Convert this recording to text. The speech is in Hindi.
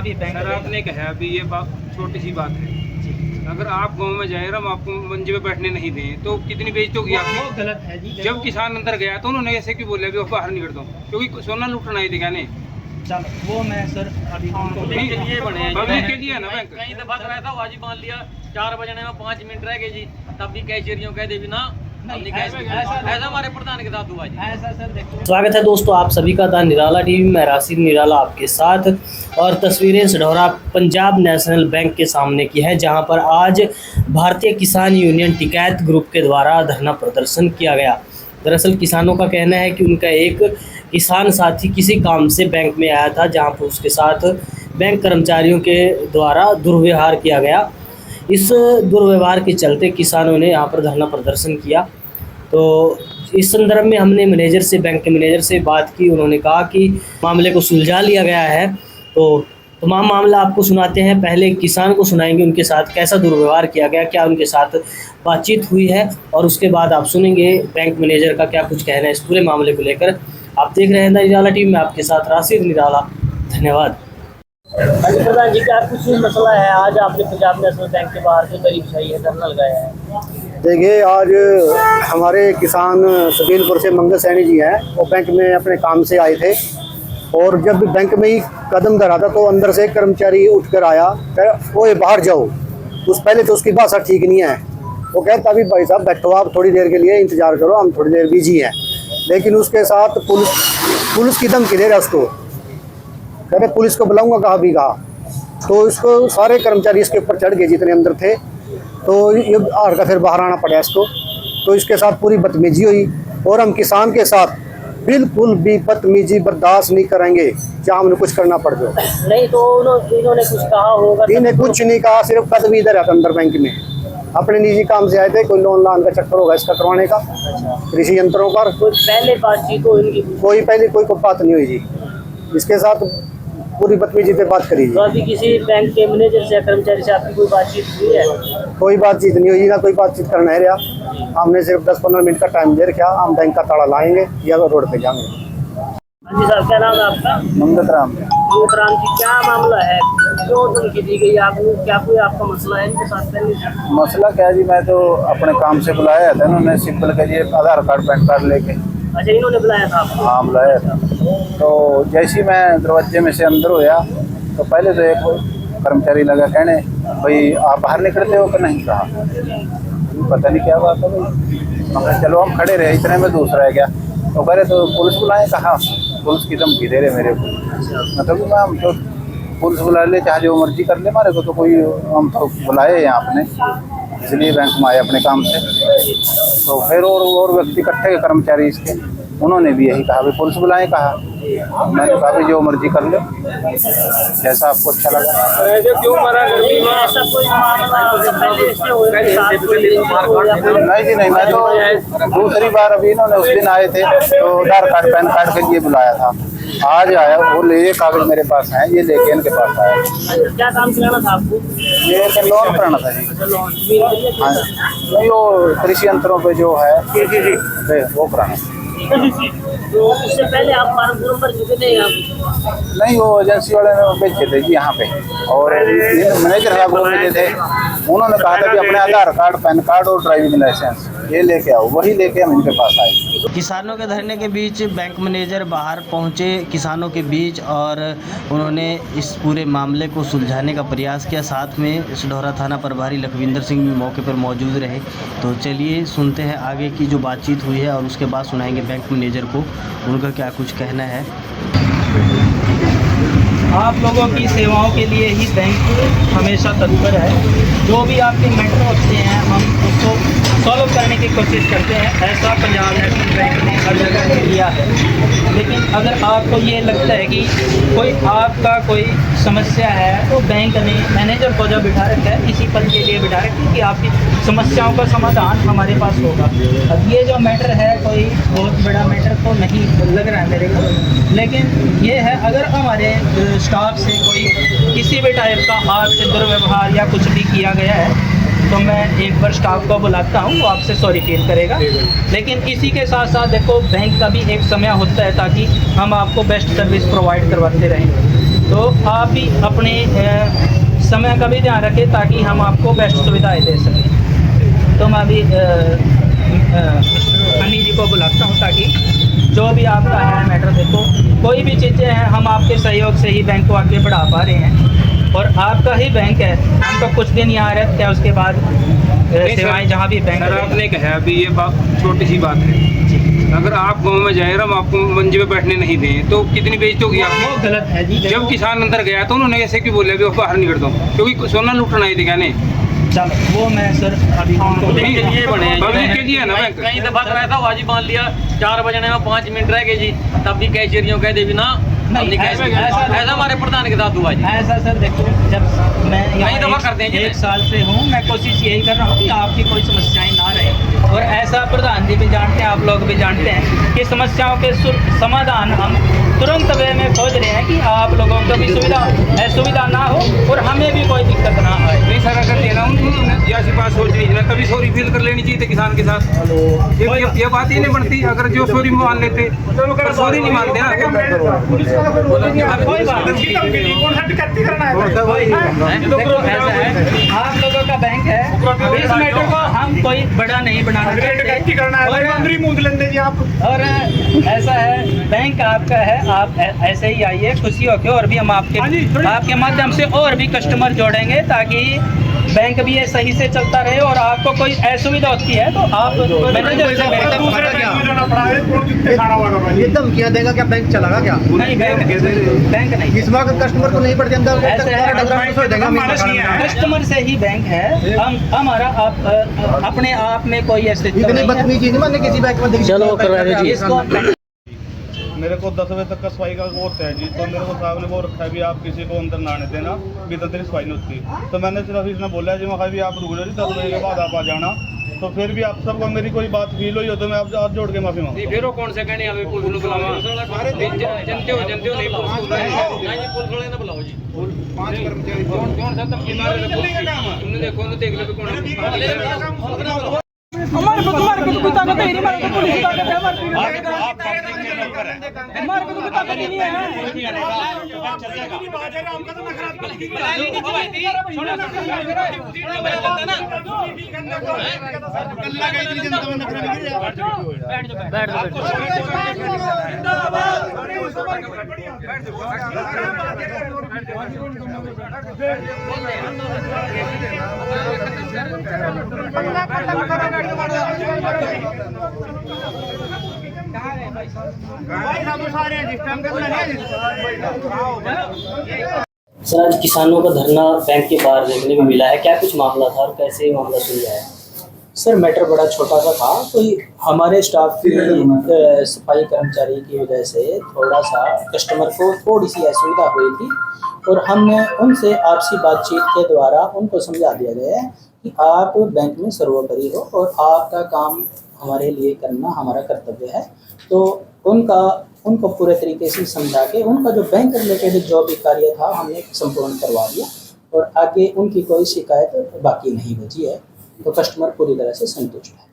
अभी बैंक सर आपने कहा अभी ये बात छोटी सी बात है। अगर आप गांव में जाए हम आपको मंजे पे बैठने नहीं दें तो कितनी बेइज्जती होगी आपकी। वो गलत है जी। जब किसान अंदर गया तो उन्होंने ऐसे क्यों बोला भी बाहर नहीं कर दो, क्योंकि सोना लूटना ही दिखा ने। चलो वो मैं सर अभी पब्लिक के लिए बने हैं, पब्लिक के लिए है ना बैंक। कहीं दफा कराया था वाजिब मान लिया 4 बजने में 5 मिनट रह गए जी, तब भी कैशियरियों कह दे भी ना ऐसा हमारे प्रधान के साथ हुआ जी। ऐसा सर देखो। स्वागत है दोस्तों आप सभी का द निराला टीवी में। राशिद निराला आपके साथ और तस्वीरें सढौरा पंजाब नेशनल बैंक के सामने की है, जहां पर आज भारतीय किसान यूनियन टिकैत ग्रुप के द्वारा धरना प्रदर्शन किया गया। दरअसल किसानों का कहना है कि उनका एक किसान साथी किसी काम से बैंक में आया था, जहां पर उसके साथ बैंक कर्मचारियों के द्वारा दुर्व्यवहार किया गया। इस दुर्व्यवहार के चलते किसानों ने यहाँ पर धरना प्रदर्शन किया। तो इस संदर्भ में हमने मैनेजर से, बैंक के मैनेजर से बात की। उन्होंने कहा कि मामले को सुलझा लिया गया है। तो तमाम मामला आपको सुनाते हैं। पहले किसान को सुनाएंगे उनके साथ कैसा दुर्व्यवहार किया गया, क्या उनके साथ बातचीत हुई है, और उसके बाद आप सुनेंगे बैंक मैनेजर का क्या कुछ कहना है इस पूरे मामले को लेकर। आप देख रहे हैं द निराला टीवी में, आपके साथ राशिद निराला। धन्यवाद। प्रधान जी, क्या कुछ मसला है? आज आपने पंजाब नेशनल बैंक के बाहर जो तारीफशाही है, धरना लगाया है। देखिए, आज हमारे किसान सबीलपुर से मंगल सैनी जी हैं, वो बैंक में अपने काम से आए थे, और जब बैंक में ही कदम धरा था तो अंदर से कर्मचारी उठकर आया, वो ये बाहर जाओ। पहले तो उसकी भाषा ठीक नहीं है। वो कहता भी भाई साहब बैठो, आप थोड़ी देर के लिए इंतजार करो, हम थोड़ी देर बिजी हैं। लेकिन उसके साथ पुलिस की धमकी दे रहा उसको, कह रहे पुलिस को बुलाऊंगा, कहा भी कहा। तो इसको सारे कर्मचारी इसके ऊपर चढ़ गए जितने अंदर थे। तो ये हार का फिर बाहर आना पड़ा इसको। तो इसके साथ पूरी बदतमीजी हुई, और हम किसान के साथ बिल्कुल भी बदतमीजी बर्दाश्त नहीं करेंगे, चाहे हमें कुछ करना पड़ जाए। नहीं तो इन्होंने कुछ कहा होगा? इन्हें कुछ नहीं कहा, सिर्फ कदम इधर आता अंदर बैंक में। अपने निजी काम से आए थे, कोई लोन का चक्कर होगा इसका करवाने का, कृषि यंत्रों पर। कोई पहले बातचीत हो इनकी? कोई पहले कोई बात नहीं हुई जी। इसके साथ पूरी बदतमीजी पे बात करी। तो अभी किसी बैंक के मैनेजर से, कर्मचारी से आपकी कोई बातचीत हुई है? कोई बातचीत नहीं हुई ना, कोई बातचीत करना है रहा। हमने सिर्फ 10-15 मिनट का टाइम दे रखा, हम बैंक का ताला लाएंगे या रोड पे जाएंगे। हाँ जी साहब, क्या नाम है आपका? मंगत राम जी, क्या मामला है, क्यों धमकी दी गई आपको? क्या कोई आपका मसला है इनके साथ पहले से? मसला क्या जी, मैं तो अपने काम से बुलाया था, उन्होंने सिंपल के लिए आधार कार्ड पैन कार्ड लेके। अच्छा, इन्होंने बुलाया था आपको? हाँ, बुलाया था। तो जैसे ही मैं दरवाजे में से अंदर होया तो पहले तो एक कर्मचारी लगा कहने, भाई आप बाहर निकलते हो कि नहीं? कहा पता नहीं क्या बात है भाई। मगर चलो हम खड़े रहे, इतने में दूसरा है क्या। तो कह रहे तो पुलिस बुलाएं। कहा पुलिस की धमकी दे रहे मेरे को। मतलब मैम तो पुलिस बुला ले, चाहे जो मर्जी कर ले, हमारे को तो कोई, हम तो बुलाए यहाँ अपने, इसलिए बैंक में आए अपने काम से। तो फिर और व्यक्ति इकट्ठे कर्मचारी इसके, उन्होंने भी यही कहा, भी पुलिस बुलाएं। कहा मैंने कहा भी जो मर्जी कर लो, जैसा आपको अच्छा लगा। क्यों मरा ऐसा कोई मामला पहले से हो? नहीं जी नहीं, मैं तो दूसरी बार, अभी इन्होंने उस दिन आए थे तो आधार कार्ड पैन कार्ड के लिए बुलाया था। आज आया, वो ले कागज मेरे पास हैं, ये लेके इनके पास आया। क्या काम कराना था आपको? ये एक लोन कराना था जी। हाँ, नहीं वो कृषि यंत्रों पे जो है वो कराना। तो उससे पहले आप फार्म भर चुके थे यहाँ? नहीं, वो एजेंसी वाले ने भेजे थे जी यहाँ पे, और मैनेजर साहब को भेजे थे। उन्होंने कहा था कि अपने आधार कार्ड पैन कार्ड और ड्राइविंग लाइसेंस ये लेके आओ, वही लेके हम इनके पास आए। किसानों के धरने के बीच बैंक मैनेजर बाहर पहुंचे किसानों के बीच, और उन्होंने इस पूरे मामले को सुलझाने का प्रयास किया। साथ में सढौरा थाना प्रभारी लखविंदर सिंह भी मौके पर मौजूद रहे। तो चलिए सुनते हैं आगे की जो बातचीत हुई है, और उसके बाद सुनाएंगे बैंक मैनेजर को उनका क्या कुछ कहना है। आप लोगों की सेवाओं के लिए ही बैंक हमेशा तत्पर है। जो भी आपके मैटर होते हैं हम उसको सॉल्व करने की कोशिश करते हैं। ऐसा पंजाब नेशनल बैंक ने हर जगह किया है। लेकिन अगर आपको ये लगता है कि आपका कोई समस्या है, तो बैंक ने मैनेजर को जब बिठा रखा है, इसी पद के लिए बिठा रखा है कि आपकी समस्याओं का समाधान हमारे पास होगा। अब ये जो मैटर है, कोई बहुत बड़ा मैटर तो नहीं लग रहा है मेरे को, लेकिन ये है, अगर हमारे स्टाफ से कोई किसी भी टाइप का आपसे दुर्व्यवहार या कुछ भी किया गया है, तो मैं एक बार स्टाफ को बुलाता हूँ, वो आपसे सॉरी फील करेगा। लेकिन इसी के साथ साथ देखो, बैंक का भी एक समय होता है ताकि हम आपको बेस्ट सर्विस प्रोवाइड करवाते रहें। तो आप भी अपने समय का भी ध्यान रखें ताकि हम आपको बेस्ट सुविधाएं दे सकें। तो मैं अभी मिस्टर हनी जी को बुलाता हूँ ताकि जो भी आपका है मैटर, देखो कोई भी चीज़ें हैं हम आपके सहयोग से ही बैंक को आगे बढ़ा पा रहे हैं और आपका ही बैंक है। हम तो कुछ दिन यहाँ रहते हैं, उसके बाद सेवाएं जहाँ भी बैंक। सर आपने कहा अभी ये बात छोटी सी बात है, अगर आप गांव में जाए हम आपको मंजे पे बैठने नहीं दें तो कितनी बेइज्जती होगी आपकी? वो गलत है जी। जब किसान अंदर गया तो उन्होंने ऐसे क्यों बोला भी वो बाहर निकल दो, क्योंकि सोना लूटना ही दिखाने। चलो वो मैं सर अभी उनको पब्लिक के लिए बने हैं। पब्लिक के लिए है ना बैंक। कई दफा कराया था वाजी मान लिया 4 बजने में 5 मिनट रह गए जी, तब भी कैशियरियों कह दे भी ना नहीं, ऐसा हमारे प्रधान के साथ हुआ जी। ऐसा सर देखो, जब मैं कई दफा करते हैं जी। 1 साल से हूँ, मैं कोशिश यही कर रहा हूँ कि आपकी कोई समस्याएं ना रहे और ऐसा प्रधान जी भी जानते हैं, आप लोग भी जानते हैं कि समस्याओं के समाधान हम तुरंत वे में खोज रहे हैं कि आप लोगों को भी सुविधा ना हो और हमें भी कोई दिक्कत ना आए। नहीं सर, अगर देना उन्होंने ऐसी बात सोच रही है ना, तभी सॉरी फील कर लेनी चाहिए थी किसान के साथ। ये बात ही नहीं बनती, अगर जो सॉरी मान लेते तो सॉरी नहीं मानते ना। कोई बात नहीं, देखो ऐसा है, आप लोगों का बैंक है, इस मैटर को हम कोई बड़ा नहीं बनाना चाहते और ऐसा है, बैंक आपका है, आप ऐसे ही आइए खुशी होके और भी हम आपके माध्यम से और भी कस्टमर जोड़ेंगे ताकि बैंक भी ये सही से चलता रहे और आपको कोई असुविधा होती है तो आप मैनेजर से ये धमकियाँ देगा क्या? बैंक चलागा क्या? नहीं, बैंक नहीं, इस बार कस्टमर को नहीं पड़ती अंदर कस्टमर से ही बैंक है। हम हमारा अपने आप में कोई ऐसे इतनी बदतमीजी नहीं मानने किसी बैंक में। चलो करवा दो जी। इसको मेरे को 10 बजे तक का सफाई का वो होता है जी, तो मेरे को साहब ने वो रखा है भी आप किसी को अंदर ना आने देना, भी तो तेरी सफाई नहीं होती। तो मैंने सिर्फ इसने बोला जी, मैं भी आप रुक जाओ जी, 10 बजे के बाद आप आ जाना। तो फिर भी आप सबको मेरी कोई बात फील हुई हो तो मैं आप हाथ जोड़ के माफी मांगता हूं। फिर वो कौन से कहने हमें पुलिस को बुलावा? जनते हो नहीं पुलिस को पुलिस वाले ना बुलाओ जी। 5 कर्मचारी कौन सा तब तुमने देखो ना, देख लो कौन हमारे को कोई ताकत ही नहीं, हमारे को पुलिस की ताकत है, हमारे को कोई ताकत ही नहीं है। सर आज किसानों का धरना बैंक के बाहर देखने को मिला है, क्या कुछ मामला था और कैसे मामला सुलझाया? सर मैटर बड़ा छोटा सा था, कोई हमारे स्टाफ की सफाई कर्मचारी की वजह से थोड़ा सा कस्टमर को थोड़ी सी असुविधा हुई थी और हमने उनसे आपसी बातचीत के द्वारा उनको समझा दिया गया है कि आप बैंक में सर्वोपरि हो और आपका काम हमारे लिए करना हमारा कर्तव्य है। तो उनको पूरे तरीके से समझा के उनका जो बैंक रिलेटेड जो भी कार्य था हमने संपूर्ण करवा दिया और आगे उनकी कोई शिकायत बाकी नहीं बची है। तो कस्टमर पूरी तरह से संतुष्ट है।